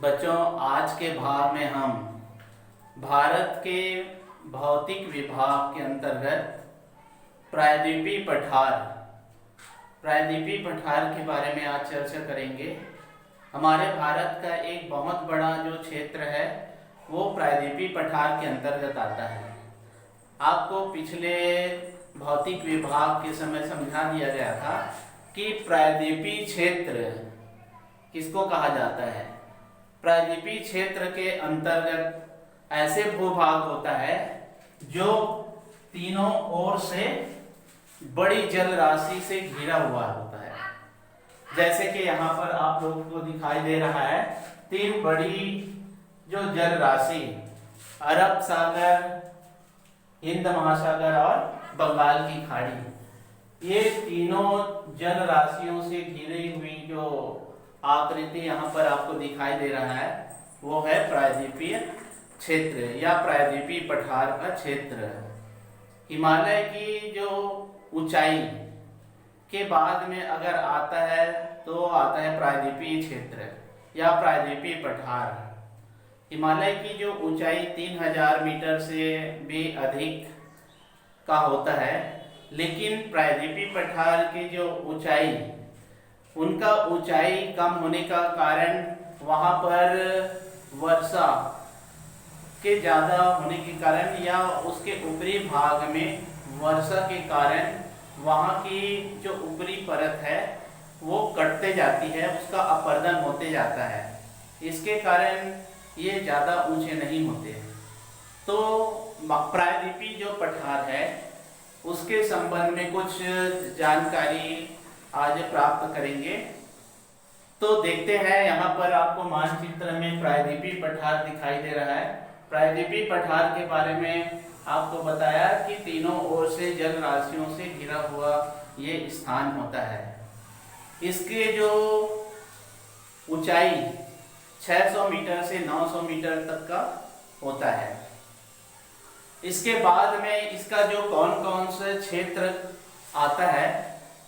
बच्चों, आज के भाग में हम भारत के भौतिक विभाग के अंतर्गत प्रायद्वीपीय पठार के बारे में आज चर्चा करेंगे। हमारे भारत का एक बहुत बड़ा जो क्षेत्र है वो प्रायद्वीपीय पठार के अंतर्गत आता है। आपको पिछले भौतिक विभाग के समय समझा दिया गया था कि प्रायद्वीपीय क्षेत्र किसको कहा जाता है। प्रायद्वीपीय क्षेत्र के अंतर्गत ऐसे भूभाग होता है जो तीनों ओर से बड़ी जल राशि से घिरा हुआ होता है। जैसे कि यहाँ पर आप लोगों को दिखाई दे रहा है तीन बड़ी जो जल राशि, अरब सागर, हिंद महासागर और बंगाल की खाड़ी, ये तीनों जल राशियों से घिरी हुई जो आकृति यहाँ पर आपको दिखाई दे रहा है वो है प्रायद्वीपीय क्षेत्र या प्रायद्वीपीय पठार का क्षेत्र। हिमालय की जो ऊंचाई के बाद में अगर आता है तो आता है प्रायद्वीपीय क्षेत्र या प्रायद्वीपीय पठार। हिमालय की जो ऊंचाई 3000 मीटर से भी अधिक का होता है, लेकिन प्रायद्वीपीय पठार की जो ऊंचाई, उनका ऊंचाई कम होने का कारण वहाँ पर वर्षा के ज़्यादा होने के कारण या उसके ऊपरी भाग में वर्षा के कारण वहाँ की जो ऊपरी परत है वो कटते जाती है, उसका अपरदन होते जाता है। इसके कारण ये ज़्यादा ऊंचे नहीं होते। तो प्रायद्वीपीय जो पठार है उसके संबंध में कुछ जानकारी आज प्राप्त करेंगे। तो देखते हैं, यहाँ पर आपको मानचित्र में प्रायद्वीपीय पठार दिखाई दे रहा है। प्रायद्वीपीय पठार के बारे में आपको बताया कि तीनों ओर से जल राशियों से घिरा हुआ ये स्थान होता है। इसके जो ऊंचाई 600 मीटर से 900 मीटर तक का होता है। इसके बाद में इसका जो कौन कौन से क्षेत्र आता है,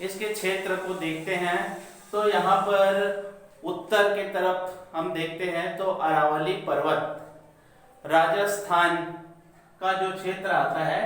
इसके क्षेत्र को देखते हैं। तो यहाँ पर उत्तर के तरफ हम देखते हैं तो अरावली पर्वत, राजस्थान का जो क्षेत्र आता है,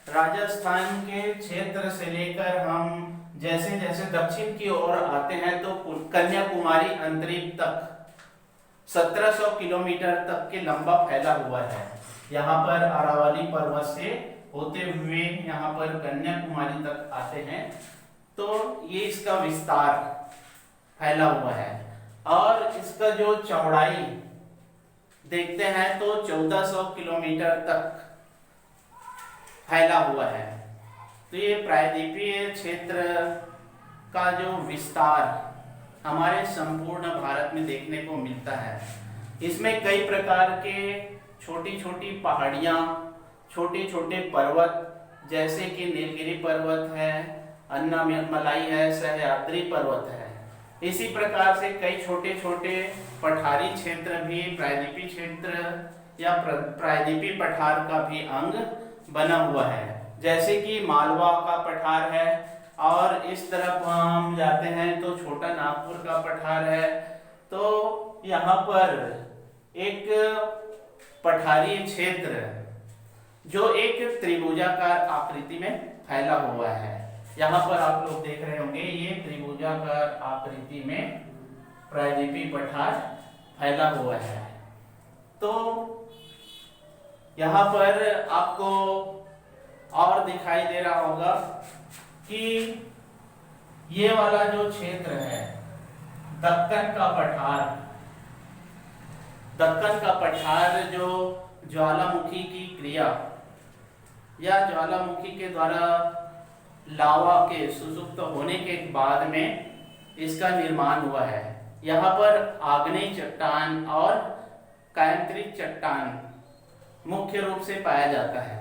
राजस्थान के क्षेत्र से लेकर हम जैसे जैसे दक्षिण की ओर आते हैं तो कन्याकुमारी अंतरिक्ष तक 1700 किलोमीटर तक के लंबा फैला हुआ है। यहाँ पर अरावली पर्वत से होते हुए यहाँ पर कन्याकुमारी तक आते हैं, तो ये इसका विस्तार फैला हुआ है। और इसका जो चौड़ाई देखते हैं तो 1400 किलोमीटर तक फैला हुआ है। तो ये प्रायद्वीपीय क्षेत्र का जो विस्तार हमारे संपूर्ण भारत में देखने को मिलता है। इसमें कई प्रकार के छोटी छोटी पहाड़ियाँ, छोटे छोटे पर्वत, जैसे कि नीलगिरी पर्वत है, अन्नामलाई है, सह्याद्री पर्वत है। इसी प्रकार से कई छोटे छोटे पठारी क्षेत्र भी प्रायद्वीपीय क्षेत्र या प्रायद्वीपीय पठार का भी अंग बना हुआ है। जैसे कि मालवा का पठार है, और इस तरफ हम जाते हैं तो छोटा नागपुर का पठार है। तो यहाँ पर एक पठारी क्षेत्र जो एक त्रिभुजाकार आकृति में फैला हुआ है। यहाँ पर आप लोग देख रहे होंगे ये त्रिभुजाकार आकृति में प्रायद्वीपीय पठार फैला हुआ है। तो यहाँ पर आपको और दिखाई दे रहा होगा कि ये वाला जो क्षेत्र है दक्कन का पठार जो ज्वालामुखी की क्रिया या ज्वालामुखी के द्वारा लावा के सुसुप्त होने के बाद में इसका निर्माण हुआ है। यहाँ पर आग्नेय चट्टान और कायांतरित चट्टान मुख्य रूप से पाया जाता है।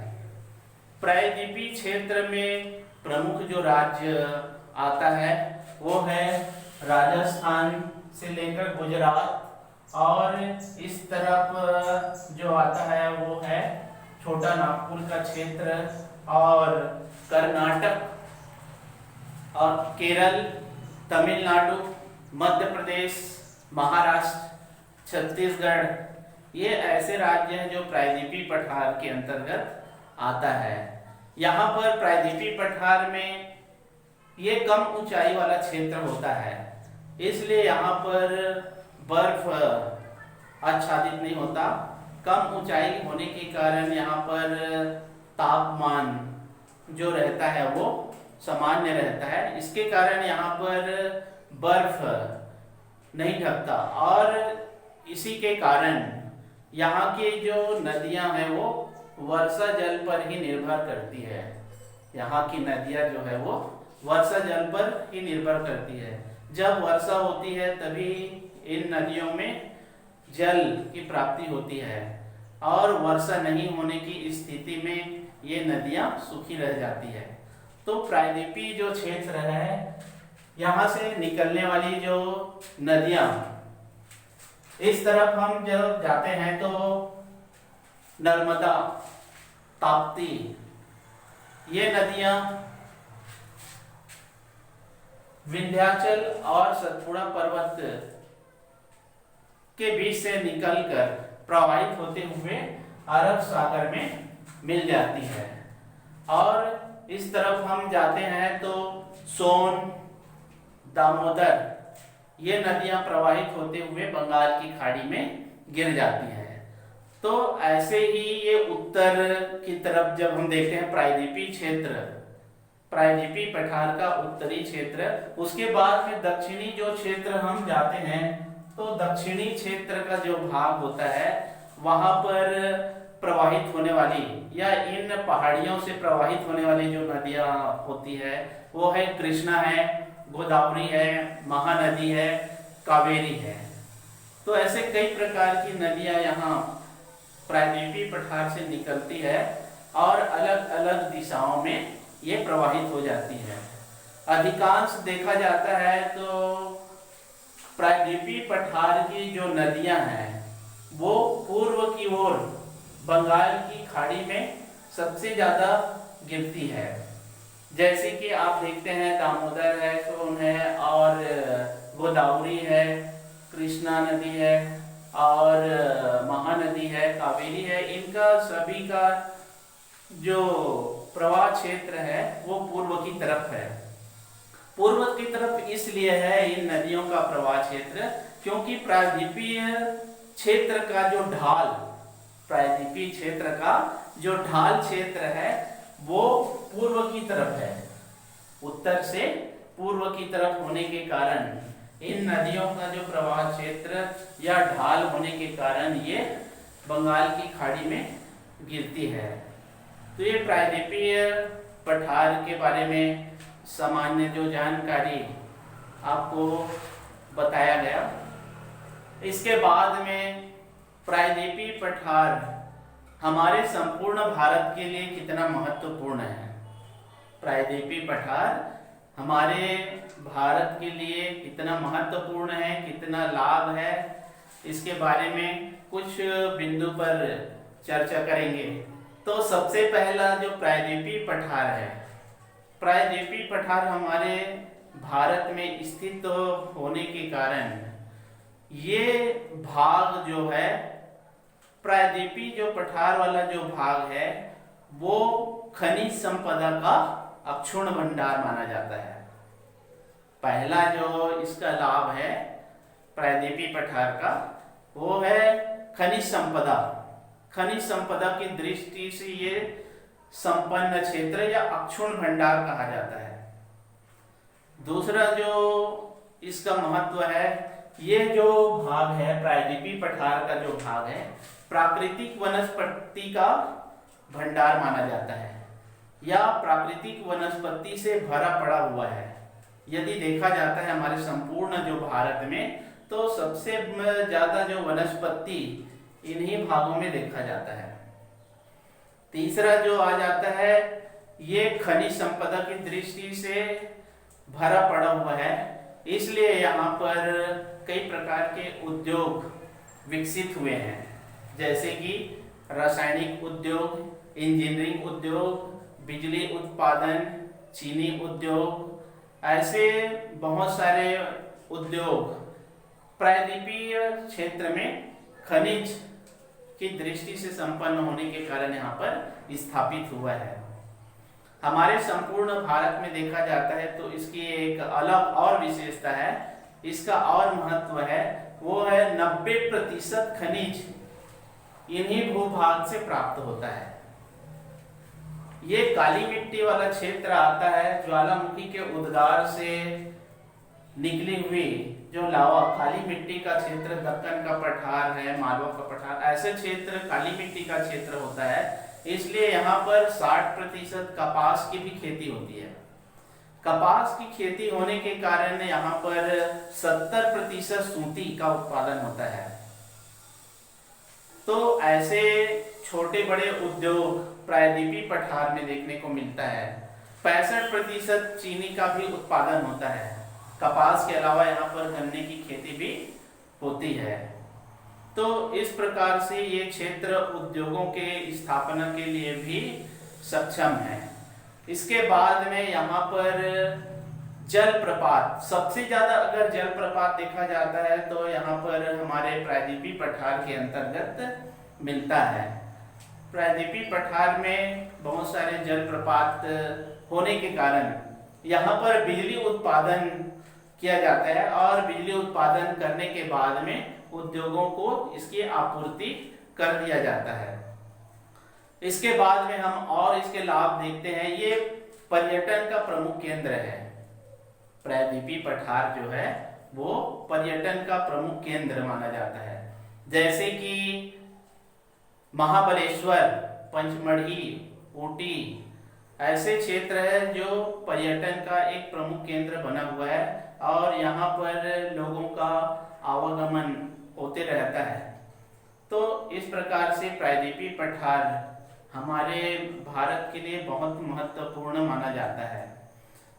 प्रायद्वीपीय क्षेत्र में प्रमुख जो राज्य आता है वो है राजस्थान से लेकर गुजरात, और इस तरफ जो आता है वो है छोटा नागपुर का क्षेत्र, और कर्नाटक और केरल, तमिलनाडु, मध्य प्रदेश, महाराष्ट्र छत्तीसगढ़, ये ऐसे राज्य हैं जो प्रायद्वीपीय पठार के अंतर्गत आता है। यहाँ पर प्रायद्वीपीय पठार में ये कम ऊंचाई वाला क्षेत्र होता है, इसलिए यहाँ पर बर्फ आच्छादित नहीं होता। कम ऊंचाई होने के कारण यहाँ पर तापमान जो रहता है वो सामान्य रहता है, इसके कारण यहाँ पर बर्फ नहीं ढकता और इसी के कारण यहाँ की जो नदियाँ हैं वो वर्षा जल पर ही निर्भर करती है। यहाँ की नदियाँ जो है वो वर्षा जल पर ही निर्भर करती है। जब वर्षा होती है तभी इन नदियों में जल की प्राप्ति होती है और वर्षा नहीं होने की स्थिति में ये नदियाँ सूखी रह जाती है। तो प्रायद्वीपीय जो क्षेत्र है, यहाँ से निकलने वाली जो नदियाँ, इस तरफ हम जब जाते हैं तो नर्मदा, ताप्ती, ये नदियाँ विंध्याचल और सतपुड़ा पर्वत के बीच से निकलकर प्रवाहित होते हुए अरब सागर में मिल जाती है। और इस तरफ हम जाते हैं तो सोन, दामोदर, ये नदियां प्रवाहित होते हुए बंगाल की खाड़ी में गिर जाती हैं। तो ऐसे ही ये उत्तर की तरफ जब हम देखते हैं प्रायद्वीपीय क्षेत्र, प्रायद्वीपीय पठार का उत्तरी क्षेत्र, उसके बाद में दक्षिणी जो क्षेत्र हम जाते हैं तो दक्षिणी क्षेत्र का जो भाग होता है वहां पर प्रवाहित होने वाली या इन पहाड़ियों से प्रवाहित होने वाली जो नदियां होती है वो है कृष्णा है, गोदावरी है, महानदी है, कावेरी है। तो ऐसे कई प्रकार की नदियां यहाँ प्रायद्वीपीय पठार से निकलती है और अलग अलग दिशाओं में ये प्रवाहित हो जाती है। अधिकांश देखा जाता है तो प्रायद्वीपीय पठार की जो नदियां हैं वो पूर्व की ओर बंगाल की खाड़ी में सबसे ज्यादा गिरती है। जैसे कि आप देखते हैं दामोदर है, सोन है और गोदावरी है, कृष्णा नदी है और महानदी है, कावेरी है। इनका सभी का जो प्रवाह क्षेत्र है वो पूर्व की तरफ है। पूर्व की तरफ इसलिए है इन नदियों का प्रवाह क्षेत्र क्योंकि प्रायद्वीपीय क्षेत्र का जो ढाल, प्रायद्वीपीय क्षेत्र का जो ढाल क्षेत्र है वो पूर्व की तरफ है। उत्तर से पूर्व की तरफ होने के कारण इन नदियों का जो प्रवाह क्षेत्र या ढाल होने के कारण ये बंगाल की खाड़ी में गिरती है। तो ये प्रायद्वीपीय पठार के बारे में सामान्य जो जानकारी आपको बताया गया। इसके बाद में प्रायद्वीपीय पठार हमारे संपूर्ण भारत के लिए कितना महत्वपूर्ण है। प्रायद्वीपीय पठार हमारे भारत के लिए कितना महत्वपूर्ण है, कितना लाभ है, इसके बारे में कुछ बिंदु पर चर्चा करेंगे। तो सबसे पहला जो प्रायद्वीपीय पठार है, प्रायद्वीपीय पठार हमारे भारत में स्थित होने के कारण ये भाग जो है, प्रायद्वीपीय जो पठार वाला जो भाग है वो खनिज संपदा का अक्षुण्ण भंडार माना जाता है। पहला जो इसका लाभ है प्रायद्वीपीय पठार का वो है खनिज संपदा। खनिज संपदा की दृष्टि से ये संपन्न क्षेत्र या अक्षुण्ण भंडार कहा जाता है। दूसरा जो इसका महत्व है, ये जो भाग है प्रायद्वीपीय पठार का जो भाग है प्राकृतिक वनस्पति का भंडार माना जाता है या प्राकृतिक वनस्पति से भरा पड़ा हुआ है। यदि देखा जाता है हमारे संपूर्ण जो भारत में तो सबसे ज्यादा जो वनस्पति इन्हीं भागों में देखा जाता है। तीसरा जो आ जाता है ये खनिज संपदा की दृष्टि से भरा पड़ा हुआ है, इसलिए यहाँ पर कई प्रकार के उद्योग विकसित हुए हैं, जैसे कि रासायनिक उद्योग, इंजीनियरिंग उद्योग, बिजली उत्पादन, चीनी उद्योग, ऐसे बहुत सारे उद्योग प्रायद्वीपीय क्षेत्र में खनिज की दृष्टि से संपन्न होने के कारण यहाँ पर स्थापित हुआ है। हमारे संपूर्ण भारत में देखा जाता है तो इसकी एक अलग और विशेषता है, इसका और महत्व है, वो है 90% खनिज इन्हीं भूभाग से प्राप्त होता है। ये काली मिट्टी वाला क्षेत्र आता है, ज्वालामुखी के उद्गार से निकली हुई जो लावा, काली मिट्टी का क्षेत्र दक्कन का पठार है, मालवा का पठार, ऐसे क्षेत्र काली मिट्टी का क्षेत्र होता है। इसलिए यहाँ पर 60% कपास की भी खेती होती है। कपास की खेती होने के कारण यहाँ पर 70% सूती का उत्पादन होता है। तो ऐसे छोटे बड़े उद्योग प्रायद्वीपीय पठार में देखने को मिलता है। 65% चीनी का भी उत्पादन होता है। कपास के अलावा यहाँ पर गन्ने की खेती भी होती है। तो इस प्रकार से ये क्षेत्र उद्योगों के स्थापना के लिए भी सक्षम है। इसके बाद में यहाँ पर जलप्रपात, सबसे ज्यादा अगर जलप्रपात देखा जाता है तो यहाँ पर हमारे प्रायद्वीपीय पठार के अंतर्गत मिलता है। प्रायद्वीपीय पठार में बहुत सारे जलप्रपात होने के कारण यहाँ पर बिजली उत्पादन किया जाता है और बिजली उत्पादन करने के बाद में उद्योगों को इसकी आपूर्ति कर दिया जाता है। इसके बाद में हम और इसके लाभ देखते हैं। ये पर्यटन का प्रमुख केंद्र है। प्रायद्वीपीय पठार जो है वो पर्यटन का प्रमुख केंद्र माना जाता है। जैसे कि महाबलेश्वर, पंचमढ़ी, ऊटी ऐसे क्षेत्र है जो पर्यटन का एक प्रमुख केंद्र बना हुआ है और यहाँ पर लोगों का आवागमन होते रहता है। तो इस प्रकार से प्रायद्वीपीय पठार हमारे भारत के लिए बहुत महत्वपूर्ण माना जाता है।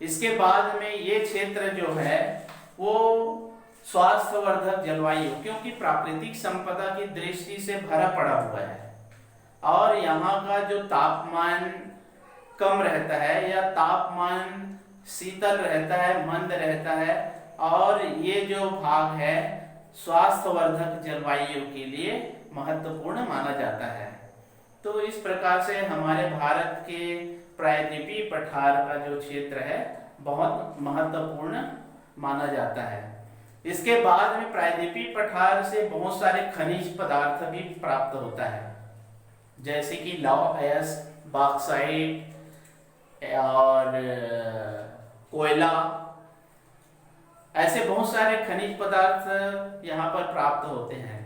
इसके बाद में ये क्षेत्र जो है वो स्वास्थ्यवर्धक जलवायु, क्योंकि प्राकृतिक संपदा की दृष्टि से भरा पड़ा हुआ है और यहाँ का जो तापमान कम रहता है या तापमान शीतल रहता है, मंद रहता है और ये जो भाग है स्वास्थ्यवर्धक जलवायु के लिए महत्वपूर्ण माना जाता है। तो इस प्रकार से हमारे भारत के प्रायद्वीपीय पठार का जो क्षेत्र है बहुत महत्वपूर्ण माना जाता है। इसके बाद में प्रायद्वीपीय पठार से बहुत सारे खनिज पदार्थ भी प्राप्त होता है, जैसे कि लौह अयस्क, बॉक्साइट और कोयला, ऐसे बहुत सारे खनिज पदार्थ यहाँ पर प्राप्त होते हैं।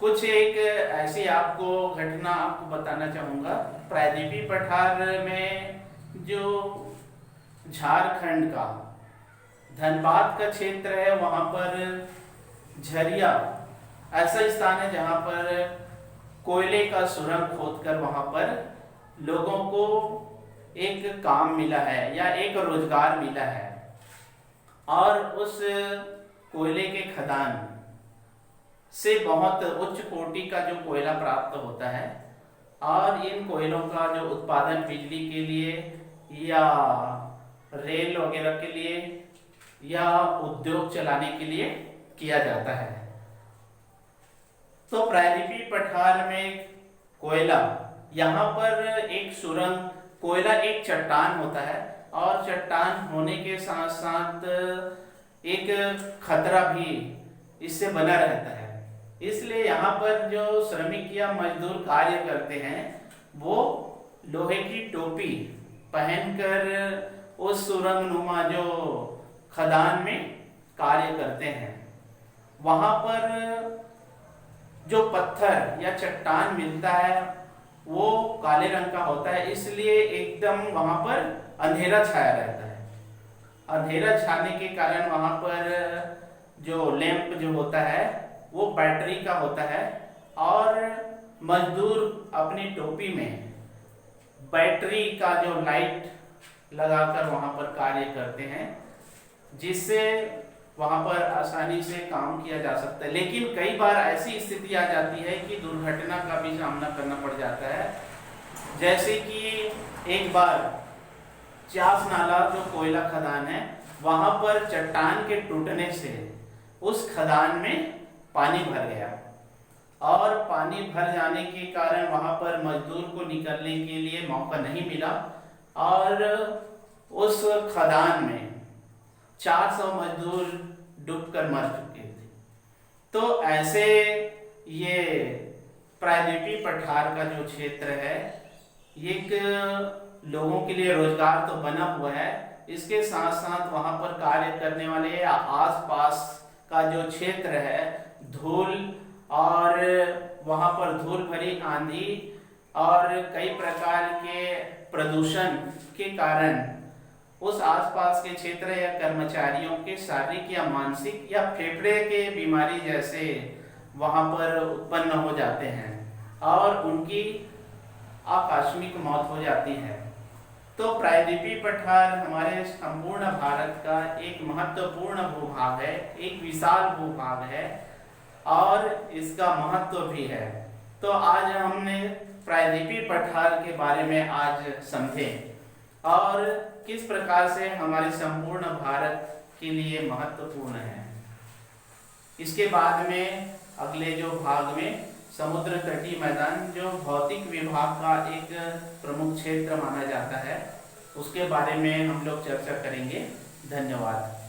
कुछ एक ऐसी आपको घटना आपको बताना चाहूँगा। प्रायद्वीपीय पठार में जो झारखंड का धनबाद का क्षेत्र है वहाँ पर झरिया ऐसा स्थान है जहाँ पर कोयले का सुरंग खोदकर वहाँ पर लोगों को एक काम मिला है या एक रोजगार मिला है और उस कोयले के खदान से बहुत उच्च कोटि का जो कोयला प्राप्त होता है और इन कोयलों का जो उत्पादन बिजली के लिए या रेल वगैरह के लिए या उद्योग चलाने के लिए किया जाता है। तो प्रायद्वीपीय पठार में कोयला, यहाँ पर एक सुरंग, कोयला एक चट्टान होता है और चट्टान होने के साथ साथ एक खतरा भी इससे बना रहता है। इसलिए यहाँ पर जो श्रमिक या मजदूर कार्य करते हैं वो लोहे की टोपी पहनकर उस सुरंग नुमा जो खदान में कार्य करते हैं। वहां पर जो पत्थर या चट्टान मिलता है वो काले रंग का होता है, इसलिए एकदम वहां पर अंधेरा छाया रहता है। अंधेरा छाने के कारण वहां पर जो लैंप जो होता है वो बैटरी का होता है और मजदूर अपनी टोपी में बैटरी का जो लाइट लगाकर वहां पर कार्य करते हैं, जिससे वहां पर आसानी से काम किया जा सकता है। लेकिन कई बार ऐसी स्थिति आ जाती है कि दुर्घटना का भी सामना करना पड़ जाता है। जैसे कि एक बार चास नाला जो कोयला खदान है वहां पर चट्टान के टूटने से उस खदान में पानी भर गया और पानी भर जाने के कारण वहां पर मजदूर को निकलने के लिए मौका नहीं मिला और उस खदान में 400 मजदूर डूबकर मर चुके थे। तो ऐसे ये प्रायद्वीपीय पठार का जो क्षेत्र है, एक लोगों के लिए रोजगार तो बना हुआ है, इसके साथ साथ वहां पर कार्य करने वाले या आसपास का जो क्षेत्र है, धूल और वहां पर धूल भरी आंधी और कई प्रकार के प्रदूषण के कारण उस आसपास के क्षेत्र या कर्मचारियों के शारीरिक या मानसिक या फेफड़े के बीमारी जैसे वहां पर उत्पन्न हो जाते हैं और उनकी आकस्मिक मौत हो जाती है। तो प्रायद्वीपीय पठार हमारे संपूर्ण भारत का एक महत्वपूर्ण भूभाग है, एक विशाल भूभाग है और इसका महत्व भी है। तो आज हमने प्रायद्वीपीय पठार के बारे में आज समझे और किस प्रकार से हमारे संपूर्ण भारत के लिए महत्वपूर्ण है। इसके बाद में अगले जो भाग में समुद्र तटीय मैदान जो भौतिक विभाग का एक प्रमुख क्षेत्र माना जाता है, उसके बारे में हम लोग चर्चा करेंगे। धन्यवाद।